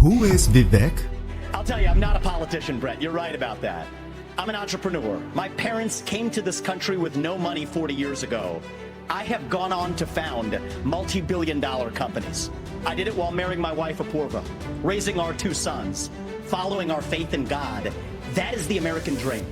Who is Vivek? I'll tell you, I'm not a politician, Brett. You're right about that. I'm an entrepreneur. My parents came to this country with no money 40 years ago. I have gone on to found multi-billion-dollar companies. I did it while marrying my wife, Apurva, raising our two sons, following our faith in God. That is the American dream.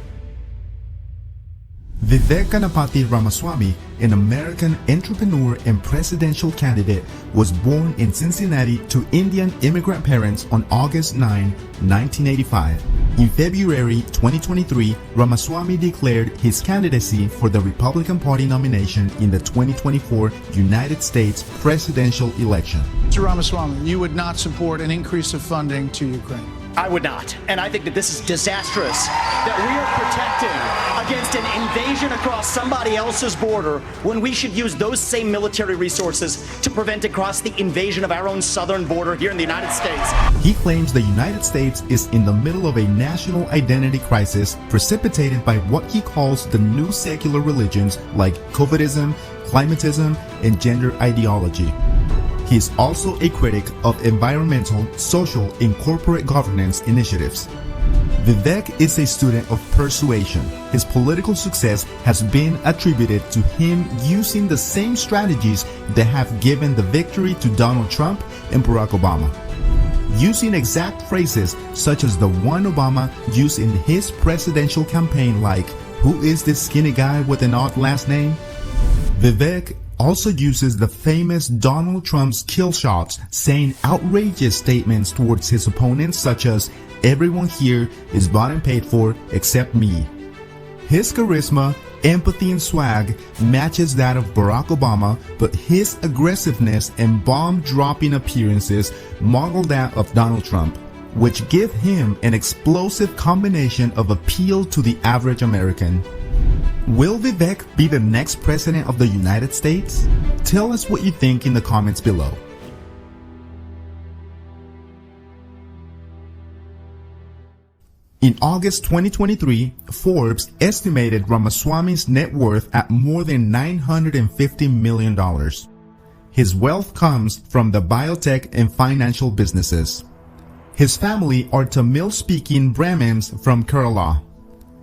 Vivek Ramaswamy, an American entrepreneur and presidential candidate, was born in Cincinnati to Indian immigrant parents on August 9, 1985. In February 2023, Ramaswamy declared his candidacy for the Republican Party nomination in the 2024 United States presidential election. Mr. Ramaswamy, you would not support an increase of funding to Ukraine? I would not. And I think that this is disastrous, that we are protecting against an invasion across somebody else's border when we should use those same military resources to prevent across the invasion of our own southern border here in the United States. He claims the United States is in the middle of a national identity crisis precipitated by what he calls the new secular religions like COVIDism, climatism, and gender ideology. He is also a critic of environmental, social, and corporate governance initiatives. Vivek is a student of persuasion. His political success has been attributed to him using the same strategies that have given the victory to Donald Trump and Barack Obama. Using exact phrases such as the one Obama used in his presidential campaign like, "Who is this skinny guy with an odd last name?" Vivek also uses the famous Donald Trump's kill shots, saying outrageous statements towards his opponents such as, "Everyone here is bought and paid for except me." His charisma, empathy, and swag matches that of Barack Obama, but his aggressiveness and bomb-dropping appearances model that of Donald Trump, which give him an explosive combination of appeal to the average American. Will Vivek be the next president of the United States? Tell us what you think in the comments below. In August 2023, Forbes estimated Ramaswamy's net worth at more than $950 million. His wealth comes from the biotech and financial businesses. His family are Tamil-speaking Brahmins from Kerala.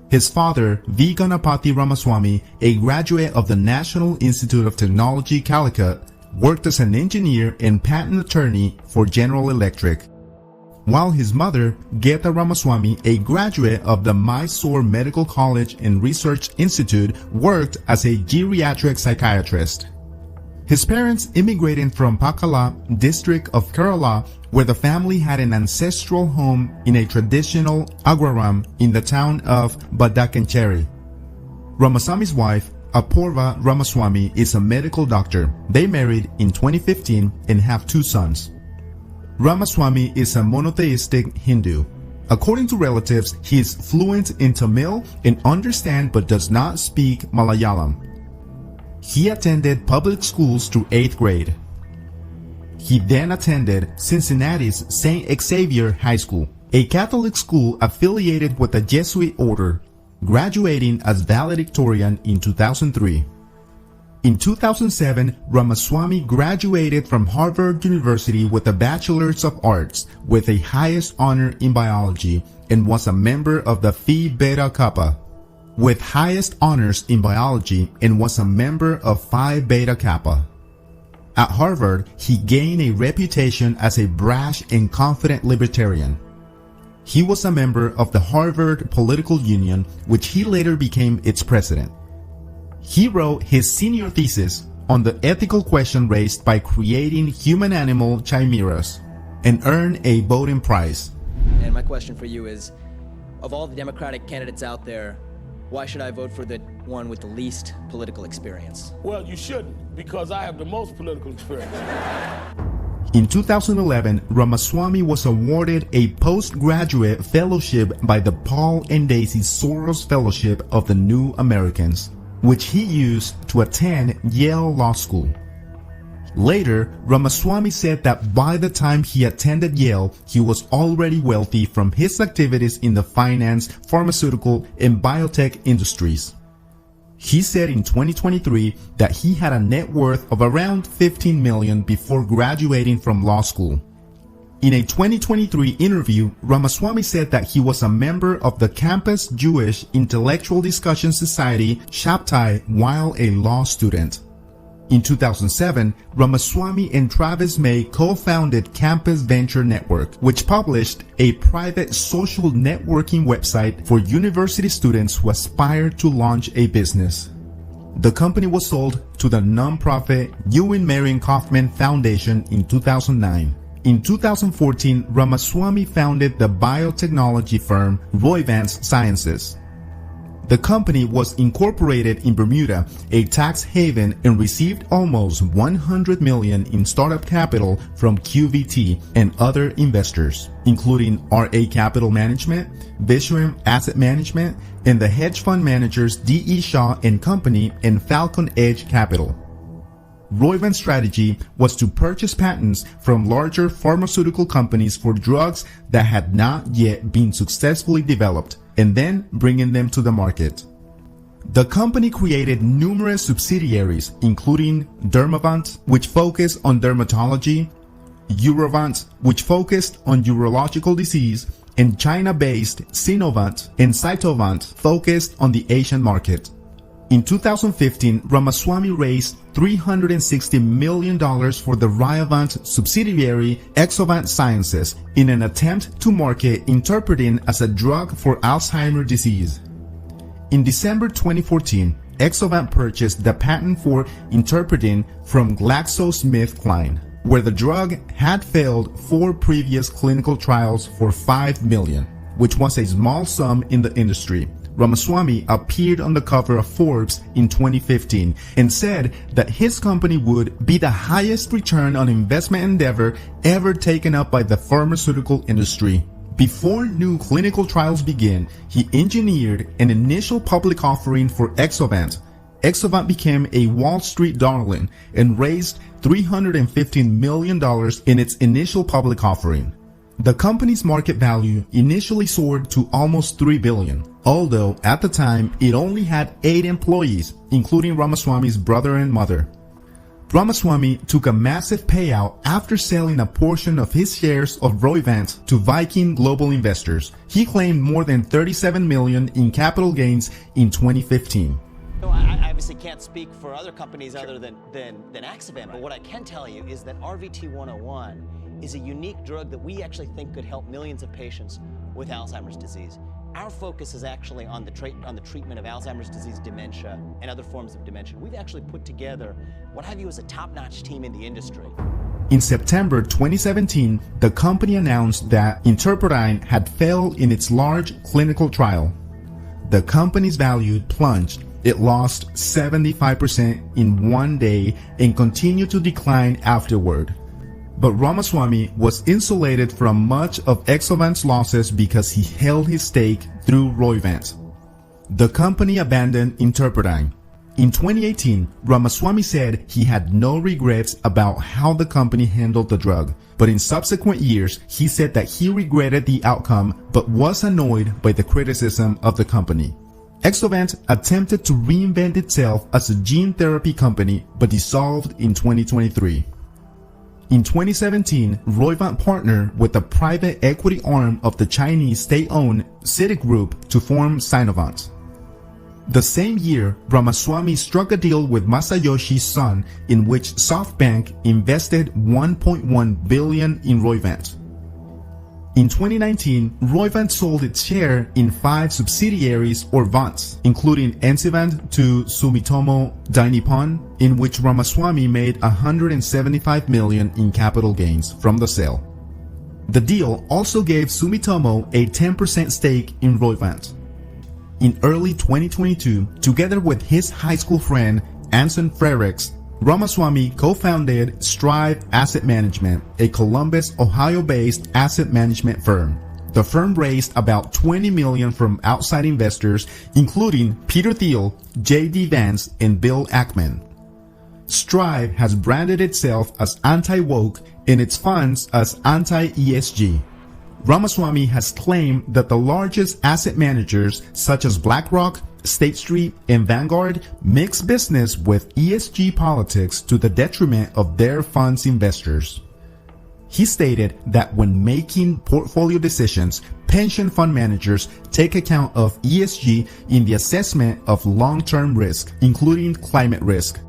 His father, V. Ganapathy Ramaswamy, a graduate of the National Institute of Technology, Calicut, worked as an engineer and patent attorney for General Electric, while his mother, Geta Ramaswamy, a graduate of the Mysore Medical College and Research Institute, worked as a geriatric psychiatrist. His parents immigrated from Pakala district of Kerala, where the family had an ancestral home in a traditional agraram in the town of Badakancheri. Ramaswamy's wife, Apurva Ramaswamy, is a medical doctor. They married in 2015 and have two sons. Ramaswamy is a monotheistic Hindu. According to relatives, he is fluent in Tamil and understands but does not speak Malayalam. He attended public schools through 8th grade. He then attended Cincinnati's St. Xavier High School, a Catholic school affiliated with the Jesuit order, graduating as valedictorian in 2003. In 2007, Ramaswamy graduated from Harvard University with a Bachelor's of Arts with a highest honor in biology and was a member of the Phi Beta Kappa, with highest honors in biology and was a member of Phi Beta Kappa. At Harvard, he gained a reputation as a brash and confident libertarian. He was a member of the Harvard Political Union, which he later became its president. He wrote his senior thesis on the ethical question raised by creating human-animal chimeras and earned a voting prize. And my question for you is, of all the Democratic candidates out there, why should I vote for the one with the least political experience? Well, you shouldn't, because I have the most political experience. In 2011, Ramaswamy was awarded a postgraduate fellowship by the Paul and Daisy Soros Fellowship of the New Americans, which he used to attend Yale Law School. Later, Ramaswamy said that by the time he attended Yale, he was already wealthy from his activities in the finance, pharmaceutical, and biotech industries. He said in 2023 that he had a net worth of around $15 million before graduating from law school. In a 2023 interview, Ramaswamy said that he was a member of the Campus Jewish Intellectual Discussion Society, Shabtai, while a law student. In 2007, Ramaswamy and Travis May co-founded Campus Venture Network, which published a private social networking website for university students who aspire to launch a business. The company was sold to the nonprofit Ewan Marion Kauffman Foundation in 2009. In 2014, Ramaswamy founded the biotechnology firm Roivant Sciences. The company was incorporated in Bermuda, a tax haven, and received almost $100 million in startup capital from QVT and other investors, including RA Capital Management, Visuum Asset Management, and the hedge fund managers D.E. Shaw and Company and Falcon Edge Capital. Roivant's strategy was to purchase patents from larger pharmaceutical companies for drugs that had not yet been successfully developed, and then bringing them to the market. The company created numerous subsidiaries, including Dermavant, which focused on dermatology, Urovant, which focused on urological disease, and China-based Sinovant and Cytovant, focused on the Asian market. In 2015, Ramaswamy raised $360 million for the Ryavant subsidiary Exovant Sciences in an attempt to market Interpretin as a drug for Alzheimer's disease. In December 2014, Exovant purchased the patent for Interpretin from GlaxoSmithKline, where the drug had failed 4 previous clinical trials for $5 million, which was a small sum in the industry. Ramaswamy appeared on the cover of Forbes in 2015 and said that his company would be the highest return on investment endeavor ever taken up by the pharmaceutical industry. Before new clinical trials began, he engineered an initial public offering for Exovant. Exovant became a Wall Street darling and raised $315 million in its initial public offering. The company's market value initially soared to almost $3 billion, although at the time it only had 8 employees, including Ramaswamy's brother and mother. Ramaswamy took a massive payout after selling a portion of his shares of Roivant to Viking Global Investors. He claimed more than $37 million in capital gains in 2015. I obviously can't speak for other companies other than Axovan, but what I can tell you is that RVT-101 is a unique drug that we actually think could help millions of patients with Alzheimer's disease. Our focus is actually on the treatment of Alzheimer's disease, dementia, and other forms of dementia. We've actually put together what I view as a top-notch team in the industry. In September 2017, the company announced that Interpretin had failed in its large clinical trial. The company's value plunged. It lost 75% in one day and continued to decline afterward. But Ramaswamy was insulated from much of Exovant's losses because he held his stake through Roivant. The company abandoned Interpretin. In 2018, Ramaswamy said he had no regrets about how the company handled the drug, but in subsequent years, he said that he regretted the outcome but was annoyed by the criticism of the company. Exovant attempted to reinvent itself as a gene therapy company but dissolved in 2023. In 2017, Roivant partnered with the private equity arm of the Chinese state-owned Citigroup to form Sinovant. The same year, Ramaswamy struck a deal with Masayoshi Son in which SoftBank invested $1.1 billion in Roivant. In 2019, Roivant sold its share in 5 subsidiaries or Vants, including Ensivant to Sumitomo Dainippon, in which Ramaswamy made $175 million in capital gains from the sale. The deal also gave Sumitomo a 10% stake in Roivant. In early 2022, together with his high school friend Anson Frericks, Ramaswamy co-founded Strive Asset Management, a Columbus, Ohio-based asset management firm. The firm raised about $20 million from outside investors, including Peter Thiel, J.D. Vance, and Bill Ackman. Strive has branded itself as anti-woke and its funds as anti-ESG. Ramaswamy has claimed that the largest asset managers, such as BlackRock, State Street, and Vanguard, mix business with ESG politics to the detriment of their fund's investors. He stated that when making portfolio decisions, pension fund managers take account of ESG in the assessment of long-term risk, including climate risk.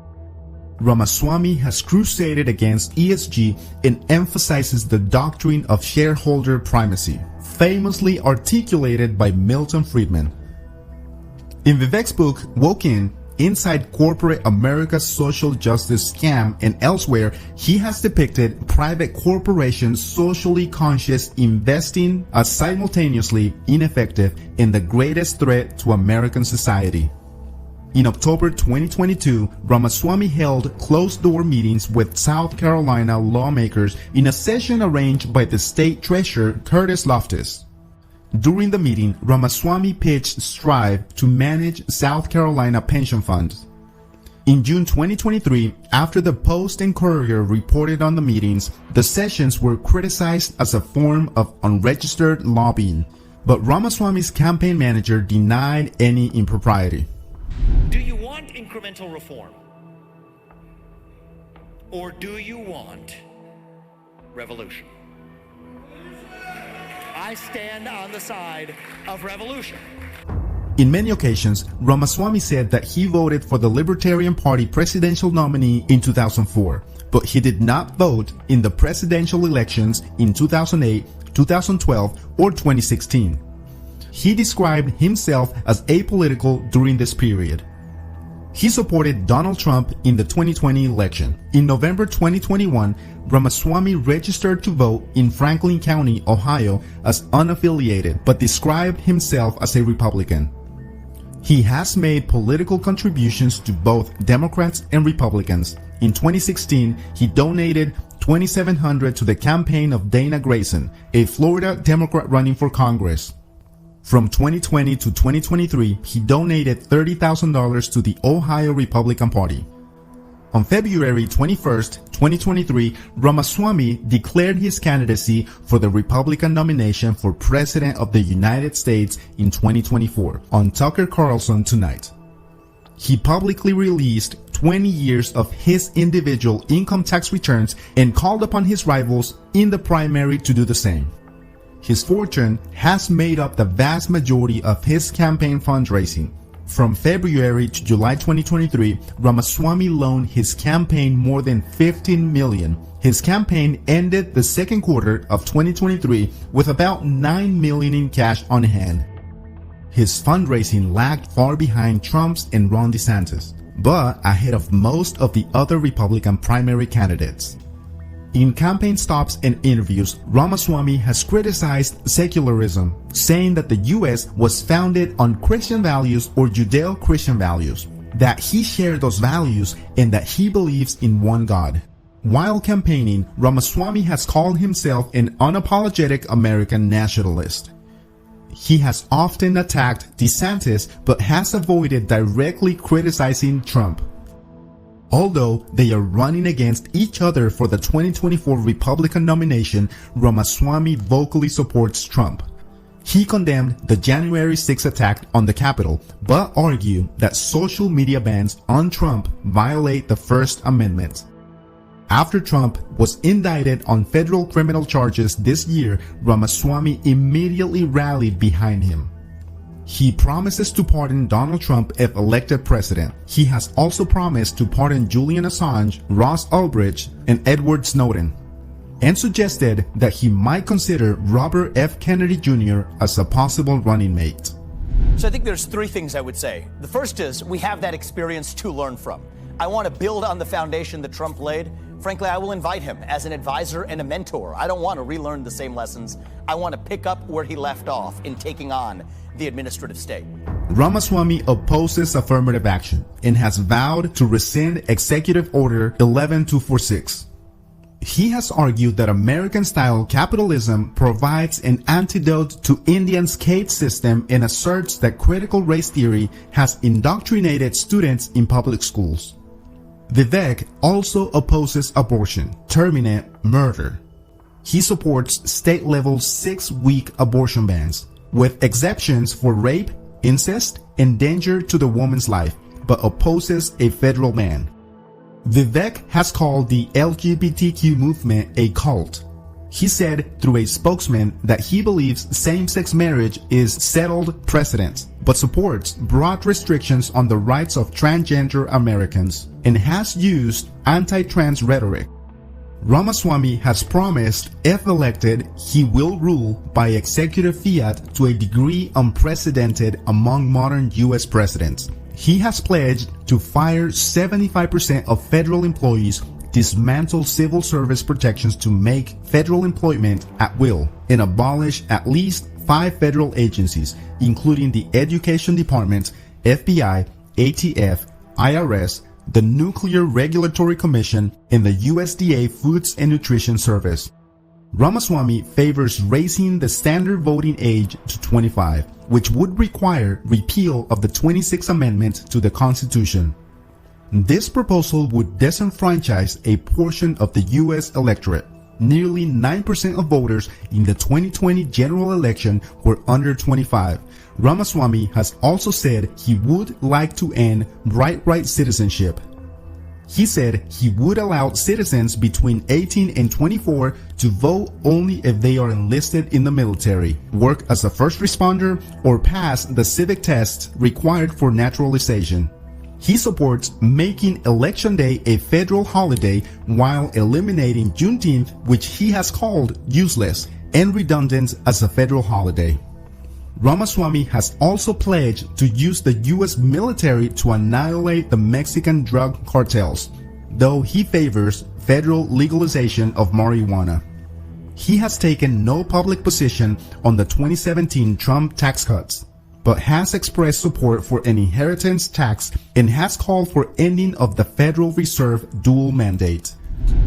Ramaswamy has crusaded against ESG and emphasizes the doctrine of shareholder primacy, famously articulated by Milton Friedman. In Vivek's book, Woke In, Inside Corporate America's Social Justice Scam and elsewhere, he has depicted private corporations' socially conscious investing as simultaneously ineffective and the greatest threat to American society. In October 2022, Ramaswamy held closed-door meetings with South Carolina lawmakers in a session arranged by the state treasurer Curtis Loftus. During the meeting, Ramaswamy pitched Strive to manage South Carolina pension funds. In June 2023, after the Post and Courier reported on the meetings, the sessions were criticized as a form of unregistered lobbying, but Ramaswamy's campaign manager denied any impropriety. Do you want incremental reform? Or do you want revolution? I stand on the side of revolution. In many occasions, Ramaswamy said that he voted for the Libertarian Party presidential nominee in 2004, but he did not vote in the presidential elections in 2008, 2012, or 2016. He described himself as apolitical during this period. He supported Donald Trump in the 2020 election. In November 2021, Ramaswamy registered to vote in Franklin County, Ohio as unaffiliated, but described himself as a Republican. He has made political contributions to both Democrats and Republicans. In 2016, he donated $2,700 to the campaign of Dana Grayson, a Florida Democrat running for Congress. From 2020 to 2023, he donated $30,000 to the Ohio Republican Party. On February 21st, 2023, Ramaswamy declared his candidacy for the Republican nomination for President of the United States in 2024 on Tucker Carlson Tonight. He publicly released 20 years of his individual income tax returns and called upon his rivals in the primary to do the same. His fortune has made up the vast majority of his campaign fundraising. From February to July 2023, Ramaswamy loaned his campaign more than $15 million. His campaign ended the second quarter of 2023 with about $9 million in cash on hand. His fundraising lagged far behind Trump's and Ron DeSantis, but ahead of most of the other Republican primary candidates. In campaign stops and interviews, Ramaswamy has criticized secularism, saying that the U.S. was founded on Christian values or Judeo-Christian values, that he shared those values and that he believes in one God. While campaigning, Ramaswamy has called himself an unapologetic American nationalist. He has often attacked DeSantis but has avoided directly criticizing Trump. Although they are running against each other for the 2024 Republican nomination, Ramaswamy vocally supports Trump. He condemned the January 6 attack on the Capitol, but argued that social media bans on Trump violate the First Amendment. After Trump was indicted on federal criminal charges this year, Ramaswamy immediately rallied behind him. He promises to pardon Donald Trump if elected president. He has also promised to pardon Julian Assange, Ross Ulbricht, and Edward Snowden, and suggested that he might consider Robert F. Kennedy Jr. as a possible running mate. So I think there's three things I would say. The first is we have that experience to learn from. I want to build on the foundation that Trump laid. Frankly, I will invite him as an advisor and a mentor. I don't want to relearn the same lessons. I want to pick up where he left off in taking on the administrative state. Ramaswamy opposes affirmative action and has vowed to rescind Executive Order 11246. He has argued that American-style capitalism provides an antidote to India's caste system and asserts that critical race theory has indoctrinated students in public schools. Vivek also opposes abortion, terminate murder. He supports state-level 6-week abortion bans, with exceptions for rape, incest, and danger to the woman's life, but opposes a federal ban. Vivek has called the LGBTQ movement a cult. He said through a spokesman that he believes same-sex marriage is settled precedent, but supports broad restrictions on the rights of transgender Americans and has used anti-trans rhetoric. Ramaswamy has promised, if elected, he will rule by executive fiat to a degree unprecedented among modern U.S. presidents. He has pledged to fire 75% of federal employees, dismantle civil service protections to make federal employment at will, and abolish at least 5 federal agencies, including the Education Department, FBI, ATF, IRS, the Nuclear Regulatory Commission, and the USDA Foods and Nutrition Service. Ramaswamy favors raising the standard voting age to 25, which would require repeal of the 26th Amendment to the Constitution. This proposal would disenfranchise a portion of the U.S. electorate. Nearly 9% of voters in the 2020 general election were under 25. Ramaswamy has also said he would like to end right citizenship. He said he would allow citizens between 18 and 24 to vote only if they are enlisted in the military, work as a first responder, or pass the civic tests required for naturalization. He supports making Election Day a federal holiday while eliminating Juneteenth, which he has called useless and redundant as a federal holiday. Ramaswamy has also pledged to use the U.S. military to annihilate the Mexican drug cartels, though he favors federal legalization of marijuana. He has taken no public position on the 2017 Trump tax cuts, but has expressed support for an inheritance tax and has called for ending of the Federal Reserve dual mandate.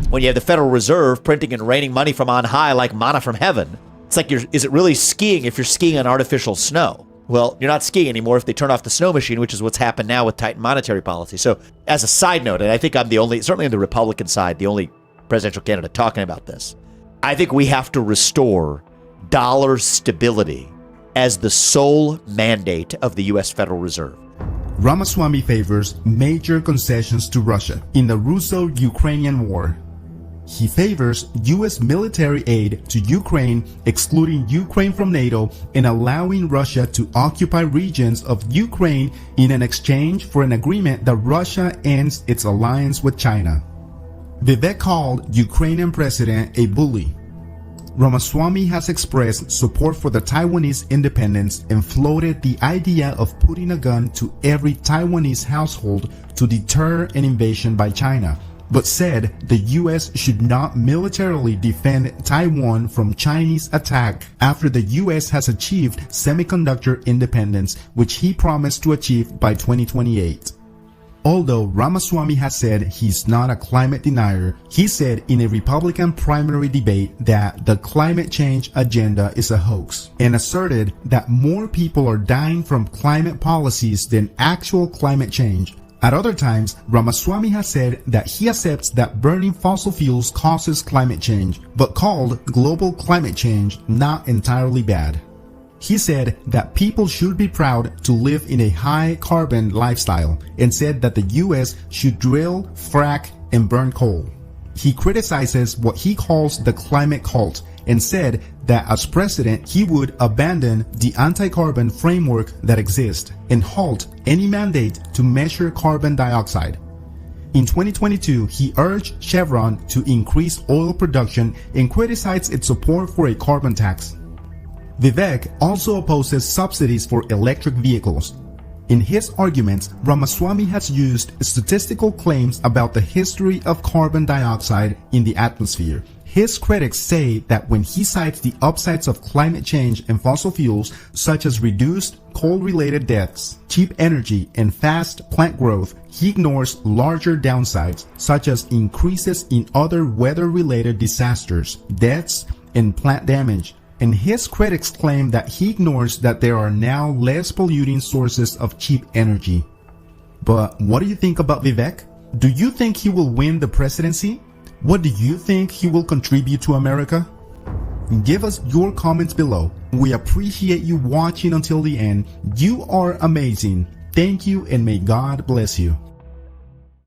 When you have the Federal Reserve printing and raining money from on high like manna from heaven, it's like, is it really skiing if you're skiing on artificial snow? Well, you're not skiing anymore if they turn off the snow machine, which is what's happened now with tight monetary policy. So as a side note, and I think I'm the only, certainly on the Republican side, the only presidential candidate talking about this, I think we have to restore dollar stability as the sole mandate of the U.S. Federal Reserve. Ramaswamy favors major concessions to Russia in the Russo-Ukrainian war. He favors U.S. military aid to Ukraine, excluding Ukraine from NATO, and allowing Russia to occupy regions of Ukraine in an exchange for an agreement that Russia ends its alliance with China. Vivek called Ukrainian president a bully. Ramaswamy has expressed support for the Taiwanese independence and floated the idea of putting a gun to every Taiwanese household to deter an invasion by China, but said the U.S. should not militarily defend Taiwan from Chinese attack after the U.S. has achieved semiconductor independence, which he promised to achieve by 2028. Although Ramaswamy has said he's not a climate denier, he said in a Republican primary debate that the climate change agenda is a hoax and asserted that more people are dying from climate policies than actual climate change. At other times, Ramaswamy has said that he accepts that burning fossil fuels causes climate change, but called global climate change not entirely bad. He said that people should be proud to live in a high-carbon lifestyle and said that the U.S. should drill, frack, and burn coal. He criticizes what he calls the climate cult and said that as president he would abandon the anti-carbon framework that exists and halt any mandate to measure carbon dioxide. In 2022, he urged Chevron to increase oil production and criticized its support for a carbon tax. Vivek also opposes subsidies for electric vehicles. In his arguments, Ramaswamy has used statistical claims about the history of carbon dioxide in the atmosphere. His critics say that when he cites the upsides of climate change and fossil fuels, such as reduced coal-related deaths, cheap energy, and fast plant growth, he ignores larger downsides, such as increases in other weather-related disasters, deaths, and plant damage. And his critics claim that he ignores that there are now less polluting sources of cheap energy. But what do you think about Vivek? Do you think he will win the presidency? What do you think he will contribute to America? Give us your comments below. We appreciate you watching until the end. You are amazing. Thank you and may God bless you.